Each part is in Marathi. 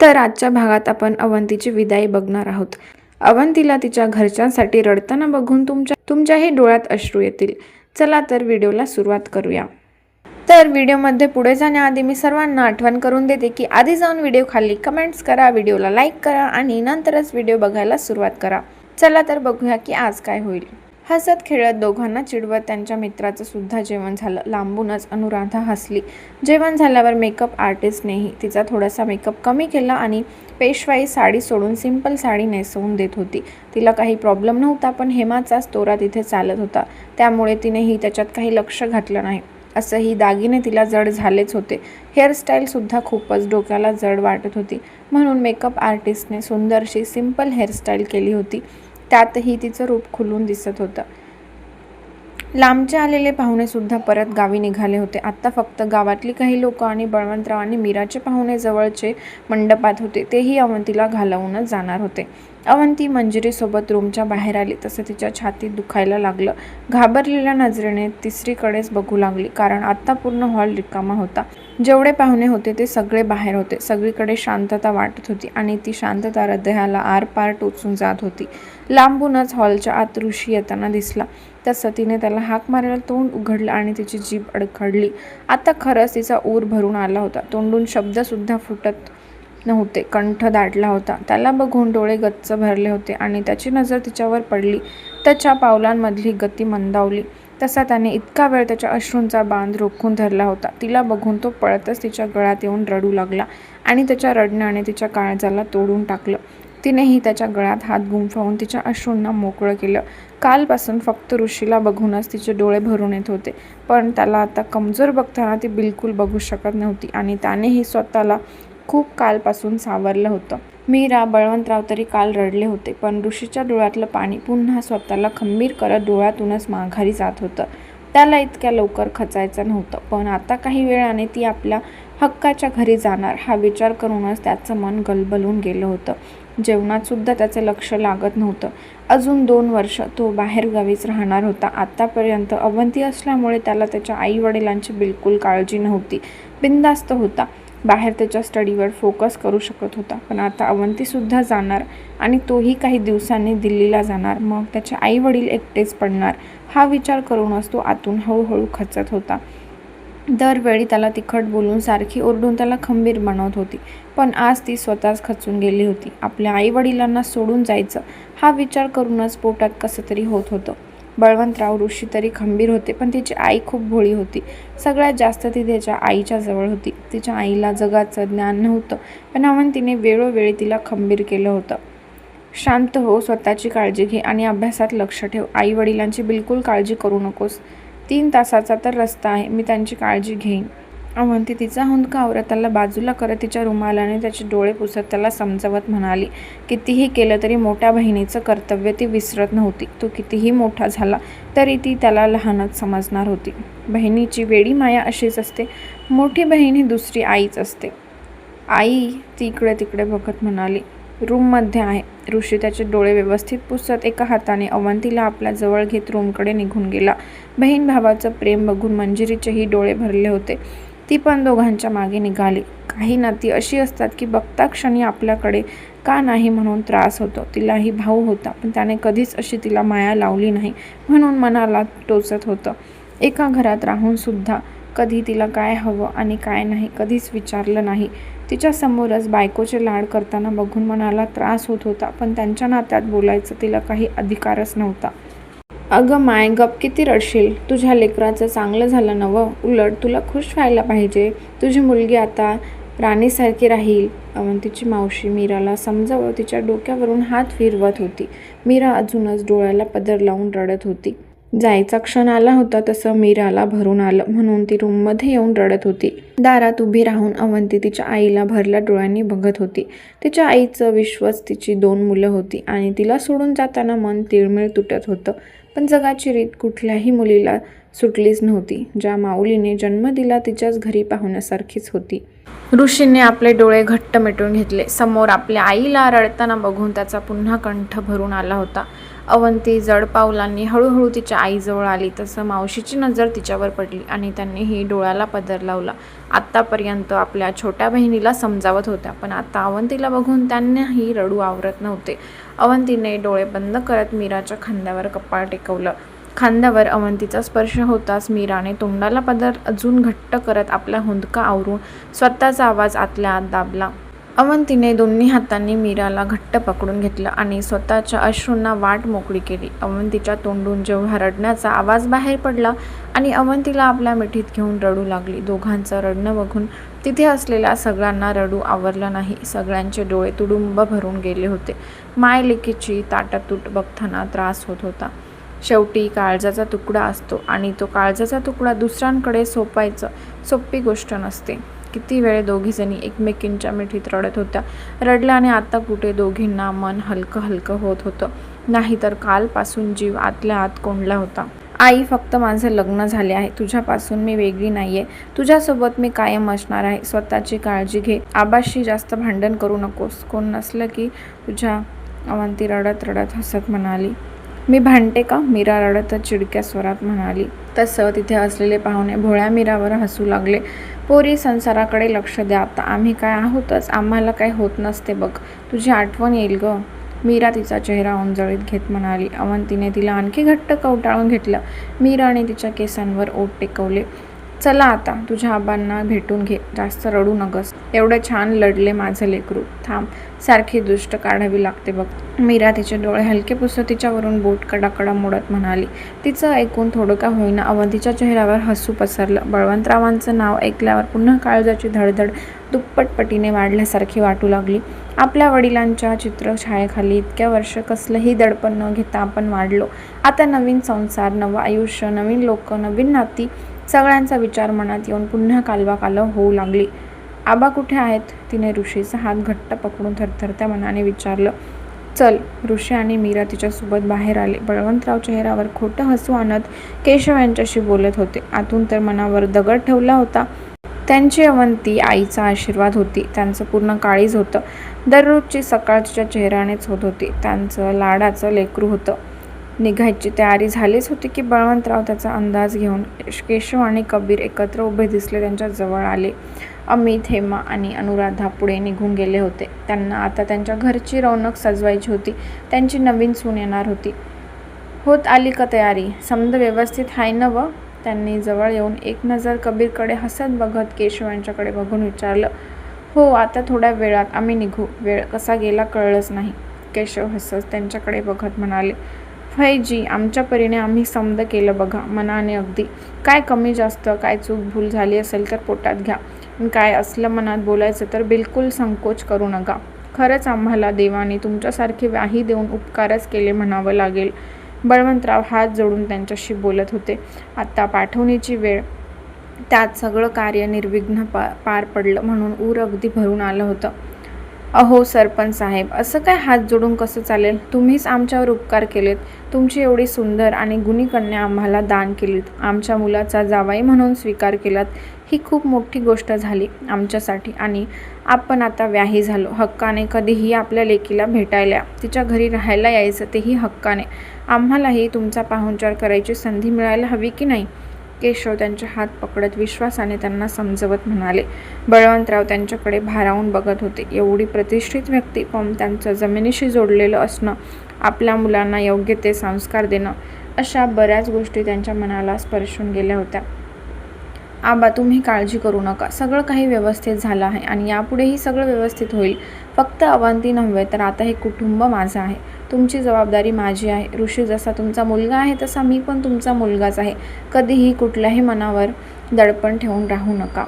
तर आजच्या भागात आपण अवंतीची विदाई बघणार आहोत। अवंतीला तिच्या घरच्यांसाठी रडताना बघून तुमच्याही डोळ्यात अश्रू येतील। चला तर व्हिडिओला सुरुवात करूया। तर व्हिडिओमध्ये पुढे जाण्याआधी मी सर्वांना आठवण करून देते की आधी जाऊन व्हिडिओ खाली कमेंट्स करा, व्हिडिओला लाईक करा आणि नंतरच व्हिडिओ बघायला सुरुवात करा। चला तर बघूया की आज काय होईल। हसत खेळत दोघांना चिडवत त्यांच्या मित्राचं सुद्धा जेवण झालं। लांबूनच अनुराधा हसली। जेवण झाल्यावर मेकअप आर्टिस्टनेही तिचा थोडासा मेकअप कमी केला आणि पेशवाई साडी सोडून सिंपल साडी नेसवून देत होती। तिला काही प्रॉब्लेम नव्हता, पण हेमाचाच तोरा तिथे चालत होता, त्यामुळे तिनेही त्याच्यात काही लक्ष घातलं नाही। असंही दागिने तिला जड झालेच होते। हेअरस्टाईल सुद्धा खूपच डोक्याला जड वाटत होती, म्हणून मेकअप आर्टिस्टने सुंदरशी सिंपल हेअरस्टाईल केली होती। त्यातही तिचं रूप खुलून दिसत होतं। लांबचे आलेले पाहुणे सुद्धा परत गावी निघाले होते। आता फक्त गावातली काही लोक आणि बळवंतराव आणि मीराचे पाहुणे जवळचे मंडपात होते, तेही अवंतीला घालवूनच जाणार होते। अवंती मंजिरीसोबत रूमच्या बाहेर आली तसं तिच्या छातीत दुखायला लागलं। घाबरलेल्या नजरेने तिसरीकडेच बघू लागली, कारण आता पूर्ण हॉल रिकामा होता। जेवढे पाहुणे होते ते सगळे बाहेर होते। सगळीकडे शांतता वाटत होती आणि ती शांतता हृदयाला आरपार टोचून जात होती। लांबूनच हॉलच्या आत ऋषी येताना दिसला, तसं तिने त्याला हाक मारायला तोंड उघडलं आणि तिची जीभ अडखडली। आता खरंच तिचा ऊर भरून आला होता। तोंडून शब्द सुद्धा फुटत नव्हते, कंठ दाटला होता। त्याला बघून डोळे गच्च भरले होते आणि त्याची नजर तिच्यावर पडली। त्याच्या पावलांमधली गती मंदावली, तसा त्याने इतका वेळ त्याच्या अश्रूंचा बांध रोखून धरला होता। तिला बघून तो पळतच तिच्या गळ्यात येऊन रडू लागला आणि त्याच्या रडण्याने तिच्या काळजाला तोडून टाकलं। तिनेही त्याच्या गळ्यात हात गुंफवून तिच्या अश्रूंना मोकळं केलं। कालपासून फक्त ऋषीला बघूनच तिचे डोळे भरून येत होते, पण त्याला आता कमजोर बघताना ती बिलकुल बघू शकत नव्हती आणि त्यानेही स्वतःला खूप कालपासून सावरलं होतं। मीरा, बळवंतराव तरी काल रडले होते, पण ऋषीच्या डोळ्यातलं पाणी पुन्हा स्वतःला खंबीर करत डोळ्यातूनच माघारी जात होतं। त्याला इतक्या लवकर खचायचं नव्हतं, पण आता काही वेळाने ती आपल्या हक्काच्या घरी जाणार हा विचार करूनच त्याचं मन गलबलून गेलं होतं। जेवणात सुद्धा त्याचे लक्ष लागत नव्हतं। अजून 2 वर्ष तो बाहेरगावीच राहणार होता। आतापर्यंत अवंती असल्यामुळे त्याला त्याच्या आई वडिलांची बिलकुल काळजी नव्हती। बिनधास्त होता, बाहेर त्याच्या स्टडीवर फोकस करू शकत होता। पण आता अवंती सुद्धा जाणार आणि तोही काही दिवसांनी दिल्लीला जाणार, मग त्याचे आई वडील एकटेच पडणार हा विचार करूनच तो आतून हळूहळू खचत होता। दरवेळी त्याला तिखट बोलून, सारखी ओरडून त्याला खंबीर बनवत होती, पण आज ती स्वतःच खचून गेली होती। आपल्या आई वडिलांना सोडून जायचं हा विचार करूनच पोटात कसं तरी होत होतं। बळवंतराव, ऋषी तरी खंबीर होते, पण तिची आई खूप भोळी होती। सगळ्यात जास्त ती त्याच्या आईच्या जवळ होती। तिच्या आईला जगाचं ज्ञान नव्हतं, पण अवंतीने वेळोवेळी तिला खंबीर केलं होतं। शांत हो, स्वतःची काळजी घे आणि अभ्यासात लक्ष ठेव। आई वडिलांची बिलकुल काळजी करू नकोस। 3 तासाचा तर रस्ता आहे, मी त्यांची काळजी घेईन। अवंती तिचा हुंदका आवरत त्याला बाजूला करत तिच्या रुमालाने त्याचे डोळे पुसत त्याला समजावत म्हणाली, कितीही केलं तरी मोठ्या बहिणीचं कर्तव्य ती विसरत नव्हती। तो कितीही मोठा झाला तरी ती त्याला लहानच समजणार होती। बहिणीची वेडी माया अशीच असते, मोठी बहीण ही दुसरी आईच असते। आई, ती इकडे तिकडे बघत म्हणाली। रूममध्ये आहे। ऋषी त्याचे डोळे व्यवस्थित पुसत एका हाताने अवंतीला आपल्या जवळ घेत रूमकडे निघून गेला। बहीण भावाचं प्रेम बघून मंजिरीचेही डोळे भरले होते। ती पण दोघांच्या मागे निघाली। काही नाती अशी असतात की बघता क्षणी आपल्याकडे का नाही म्हणून त्रास होतो। तिलाही भाऊ होता, पण त्याने कधीच अशी तिला माया लावली नाही, म्हणून मनाला टोचत होतं। एका घरात राहून सुद्धा कधी तिला काय हवं आणि काय नाही कधीच विचारलं नाही। तिच्या समोरच बायकोचे लाड करताना बघून मनाला त्रास होत होता, पण त्यांच्या नात्यात बोलायचं तिला काही अधिकारच नव्हता। अगं माय, गप किती रडशील? तुझ्या लेकराचं चांगलं झालं नवं, उलट तुला खुश व्हायला पाहिजे। तुझी मुलगी आता राणीसारखी राहील। अवंतीची मावशी मीराला समजावत तिच्या डोक्यावरून हात फिरवत होती। मीरा अजूनच डोळ्याला पदर लावून रडत होती। जायचा क्षण आला होता तसं मीराला भरून आलं, म्हणून ती रूममध्ये येऊन रडत होती। दारात उभी राहून अवंती तिच्या आईला भरल्या डोळ्यांनी बघत होती। तिच्या आईचं विश्वच तिची 2 मुलं होती आणि तिला सोडून जाताना मन तिळमिळ तुटत होतं। पण जगाची रीत कुठल्याही मुलीला सुटलीच नव्हती। ज्या माऊलीने जन्म दिला तिच्याच घरी पाहुण्यासारखीच होती। ऋषीने आपले डोळे घट्ट मिटून घेतले. समोर आपल्या आईला रडताना बघून त्याचा पुन्हा कंठ भरून आला होता. अवंती जड पावलांनी हळूहळू तिच्या आईजवळ आली. तसं मावशीची नजर तिच्यावर पडली आणि त्यांनीही डोळ्याला पदर लावला. आत्तापर्यंत आपल्या छोट्या बहिणीला समजावत होत्या, पण आता अवंतीला बघून त्यांनाही रडू आवरत नव्हते. अवंतीने डोळे बंद करत मीराच्या खांद्यावर कपाळ टेकवलं. खांद्यावर अवंतीचा स्पर्श होताच मीराने तोंडाला पदर अजून घट्ट करत आपला हुंदका आवरून स्वतःचा आवाज आतल्या आत दाबला. अवंतीने दोन्ही हातांनी मीराला घट्ट पकडून घेतलं आणि स्वतःच्या अश्रूंना वाट मोकळी केली. अवंतीच्या तोंडून जेव्हा रडण्याचा आवाज बाहेर पडला आणि अवंतीला आपल्या मिठीत घेऊन रडू लागली. दोघांचं रडणं बघून तिथे असलेल्या सगळ्यांना रडू आवरलं नाही. सगळ्यांचे डोळे तुडुंब भरून गेले होते. मायलेकीची ताटातूट बघताना त्रास होत होता. शेवटी काळजाचा तुकडा असतो आणि तो काळजाचा तुकडा दुसऱ्यांकडे सोपायचं सोपी गोष्ट नसते. किती वेळ दोघीजणी एकमेकींच्या मिठीत रडत होत्या. रडल्याने आता कुठे दोघींना मन हलकं हलकं होत होतं. नाहीतर कालपासून जीव आतल्या आत कोंडला होता. आई, फक्त माझं लग्न झाले आहे. तुझ्यापासून मी वेगळी नाहीये. तुझ्यासोबत मी कायम असणार आहे. स्वतःची काळजी घे. आबाशी जास्त भांडण करू नकोस. कोण नसलं की तुझ्या. अवंती रडत रडत हसत म्हणाली. मी भांडते का? मीरा रडत चिडक्या स्वरात म्हणाली. तसं तिथे असलेले पाहुणे भोळ्या मीरावर हसू लागले. पोरी, संसाराकडे लक्ष द्या आता. आम्ही काय आहोतच. आम्हाला काय होत नसते बघ. तुझी आठवण येईल ग. मीरा तिचा चेहरा ओंजळीत घेत म्हणाली. अवंतीने तिला आणखी घट्ट कवटाळून घेतलं. मीराने तिच्या केसांवर ओठ टेकवले. चला आता, तुझ्या आबांना भेटून घे. जास्त रडू नगस. एवढं छान लढले माझं लेकरू. थांब, सारखी दुष्ट काढावी लागते बघ. मीरा तिचे डोळे हलके पुसत तिच्यावरून बोट कडाकडा मोडत म्हणाली. तिचं ऐकून थोडं का होईना अवंतीच्या चेहऱ्यावर हसू पसरलं. बळवंतरावांचं नाव ऐकल्यावर पुन्हा काळजाची धडधड दुप्पटपटीने वाढल्यासारखी वाटू लागली. आपल्या वडिलांच्या चित्रछायेखाली इतक्या वर्ष कसलंही दडपण न घेता आपण वाढलो. आता नवीन संसार, नवं आयुष्य, नवीन लोक, नवीन नाती, सगळ्यांचा विचार मनात येऊन पुन्हा कालवाकालव होऊ लागली. आबा कुठे आहेत? तिने ऋषीचा हात घट्ट पकडून थरथरत्या मनाने विचारलं. चल. ऋषी आणि मीरा तिच्यासोबत बाहेर आले. बळवंतराव चेहऱ्यावर खोटं हसू आणत केशव यांच्याशी बोलत होते. आतून तर मनावर दगड ठेवला होता. त्यांची अवंती आईचा आशीर्वाद होती. त्यांचं पूर्ण काळीज होतं. दररोजची सकाळ तिच्या चेहऱ्यानेच होत होती. त्यांचं लाडाचं लेकरू होतं. निघायची तयारी झालीच होती की बळवंतराव त्याचा अंदाज घेऊन केशव आणि कबीर एकत्र उभे दिसले. त्यांच्या जवळ आले. अमित, हेमा आणि अनुराधा पुढे निघून गेले होते. त्यांना आता त्यांच्या घरची रौनक सजवायची होती. त्यांची नवीन सून येणार होती. होत आली का तयारी? समद व्यवस्थित आहे ना व? त्यांनी जवळ येऊन एक नजर कबीरकडे हसत बघत केशव यांच्याकडे बघून विचारलं. हो, आता थोड्या वेळात आम्ही निघू. वेळ कसा गेला कळलंच नाही. केशव हसत त्यांच्याकडे बघत म्हणाले. फैजी, आमच्या परीने आम्ही समद केलं बघा. मनाने अगदी. काय कमी जास्त, काय चूक भूल झाली असेल तर पोटात घ्या. काय असलं मनात बोलायचं तर बिलकुल संकोच करू नका. खरंच आम्हाला देवाने तुमच्यासारखी व्याही देऊन उपकारच केले म्हणावं लागेल. बळवंतराव हात जोडून त्यांच्याशी बोलत होते. आता पाठवणीची वेळ. त्यात सगळं कार्य निर्विघ्न पार पडलं म्हणून ऊर अगदी भरून आलं होतं. अहो सरपंच साहेब, असं काय हात जोडून कसं चालेल? तुम्हीच आमच्यावर उपकार केलेत. तुमची एवढी सुंदर आणि गुणी कन्या आम्हाला दान केलीत. आमच्या मुलाचा जावाई म्हणून स्वीकार केलात. ही खूप मोठी गोष्ट झाली आमच्यासाठी. आणि आपण आता व्याही झालो. हक्काने कधीही आपल्या लेकीला भेटायला, तिच्या घरी राहायला यायचं, तेही हक्काने. आम्हालाही तुमचा पाहुणचार करायची संधी मिळायला हवी की नाही? केशव त्यांचे हात पकडत विश्वासाने त्यांना समजवत म्हणाले. बळवंतराव त्यांच्याकडे भारावून बघत होते. एवढी प्रतिष्ठित व्यक्ती पण त्यांचं जमिनीशी जोडलेलं असणं, आपल्या मुलांना योग्य ते संस्कार देणं, अशा बऱ्याच गोष्टी त्यांच्या मनाला स्पर्शून गेल्या होत्या. आबा, तुम्ही काळजी करू नका. सगळं काही व्यवस्थित झालं आहे आणि यापुढेही सगळं व्यवस्थित होईल. फक्त अवंती नव्हे तर आता हे कुटुंब माझं आहे. तुमची जबाबदारी माझी आहे. ऋषी जसा तुमचा मुलगा आहे तसा मी पण तुमचा मुलगाच आहे. कधीही कुठल्याही मनावर दडपण ठेवून राहू नका.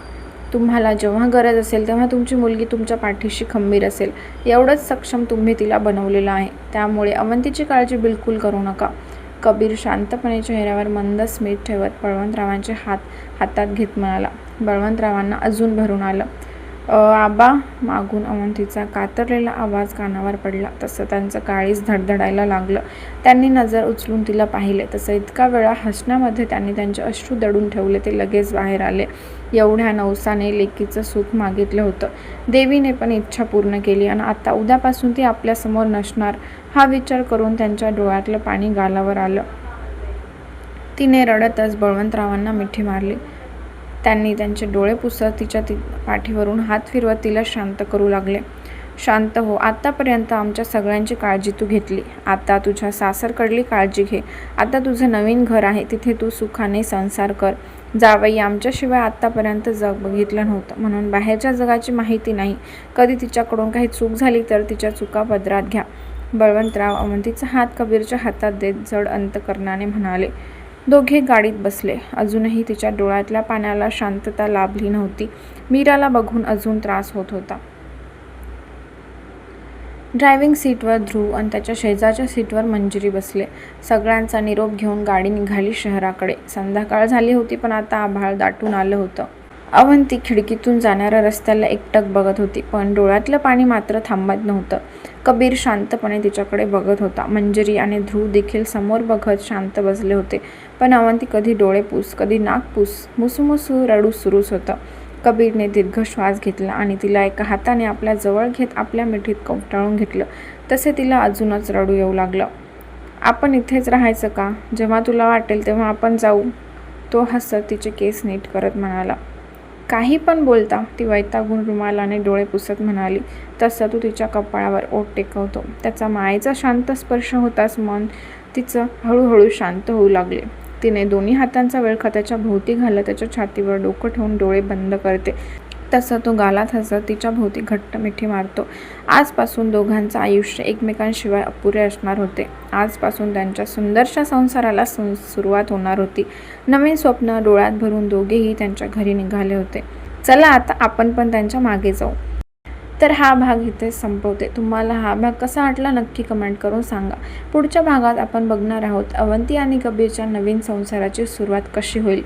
तुम्हाला जेव्हा गरज असेल तेव्हा तुमची मुलगी तुमच्या पाठीशी खंबीर असेल. एवढंच सक्षम तुम्ही तिला बनवलेलं आहे. त्यामुळे अवंतीची काळजी बिलकुल करू नका. कबीर शांतपणे चेहऱ्यावर मंद स्मित ठेवत बळवंतरावांचे हात हातात घेत म्हणाला. बळवंतरावांना अजून भरून आलं. आबा, मागून अवंतीचा कातरलेला आवाज कानावर पडला. तसं त्यांचं काळीज धडधडायला लागलं. त्यांनी नजर उचलून तिला पाहिले. तसं इतका वेळा हसण्यामध्ये त्यांनी त्यांचे अश्रू दडून ठेवले ते लगेच बाहेर आले. एवढ्या नवसाने लेकीचं सुख मागितलं होतं. देवीने पण इच्छा पूर्ण केली आणि आता उद्यापासून ती आपल्यासमोर नसणार हा विचार करून त्यांच्या डोळ्यातलं पाणी गालावर आलं. तिने रडतच बळवंतरावांना मिठी मारली. त्यांनी त्यांचे डोळे पुसत तिच्या पाठीवरून हात फिरवत तिला शांत करू लागले. शांत हो. आतापर्यंत आमच्या सगळ्यांची काळजी तू घेतली. आता तुझ्या सासरकडली काळजी घे. आता तुझं नवीन घर आहे, तिथे तू सुखाने संसार कर. जावई आमच्याशिवाय आतापर्यंत जग बघितलं नव्हतं, म्हणून बाहेरच्या जगाची माहिती नाही. कधी तिच्याकडून काही चूक झाली तर तिच्या चुका पदरात घ्या. बळवंतराव अवंतीचा हात कबीरच्या हातात देत जड अंतकरणाने म्हणाले. दोघे गाडीत बसले. अजूनही तिच्या डोळ्यातल्या पाण्याला शांतता लाभली नव्हती. मीराला बघून अजून त्रास होत होता. ड्रायव्हिंग सीटवर ध्रुव आणि त्याच्या शेजारच्या सीटवर मंजिरी बसले. सगळ्यांचा निरोप घेऊन गाडी निघाली शहराकडे. संध्याकाळ झाली होती, पण आता आभाळ दाटून आलं होतं. अवंती खिडकीतून जाणाऱ्या रस्त्याला एकटक बघत होती, पण डोळ्यातलं पाणी मात्र थांबत नव्हतं. कबीर शांतपणे तिच्याकडे बघत होता. मंजिरी आणि ध्रुव देखील समोर बघत शांत बसले होते. पण अवंती कधी डोळे पुस, कधी नाक पुस, मुसूमुसू रडू सुरूच होतं. कबीरने दीर्घ श्वास घेतला आणि तिला एका हाताने आपल्या जवळ घेत आपल्या मिठीत कवटाळून घेतलं. तसे तिला अजूनच रडू येऊ लागलं. आपण इथेच राहायचं का? जेव्हा तुला वाटेल तेव्हा आपण जाऊ. तो हसत तिचे केस नीट करत म्हणाला. काही पण बोलता, ती वैतागून रुमालाने डोळे पुसत म्हणाली. तसं तू तिच्या कपाळावर ओठ टेकवतो. त्याचा मायेचा शांत स्पर्श होताच मन तिचं हळूहळू शांत होऊ लागले. तिने दोन्ही हातांचा विळखा त्याच्या भोवती घालत त्याच्या छातीवर डोकं ठेवून डोळे बंद करते. तसं तो गालात हसत तिच्या भोवती घट्ट मिठी मारतो. आजपासून दोघांचं आयुष्य एकमेकांशिवाय अपुरे असणार होते. आजपासून त्यांच्या सुंदरशा संसाराला सुरुवात होणार होती. नवीन स्वप्न डोळ्यात भरून दोघेही त्यांच्या घरी निघाले होते. चला आता आपण पण त्यांच्या मागे जाऊ. तर हा भाग इथे संपवते. तुम्हाला हा भाग कसा वाटला नक्की कमेंट करून सांगा. पुढच्या भागात आपण बघणार आहोत अवंती आणि कबीरच्या नवीन संसाराची सुरुवात कशी होईल.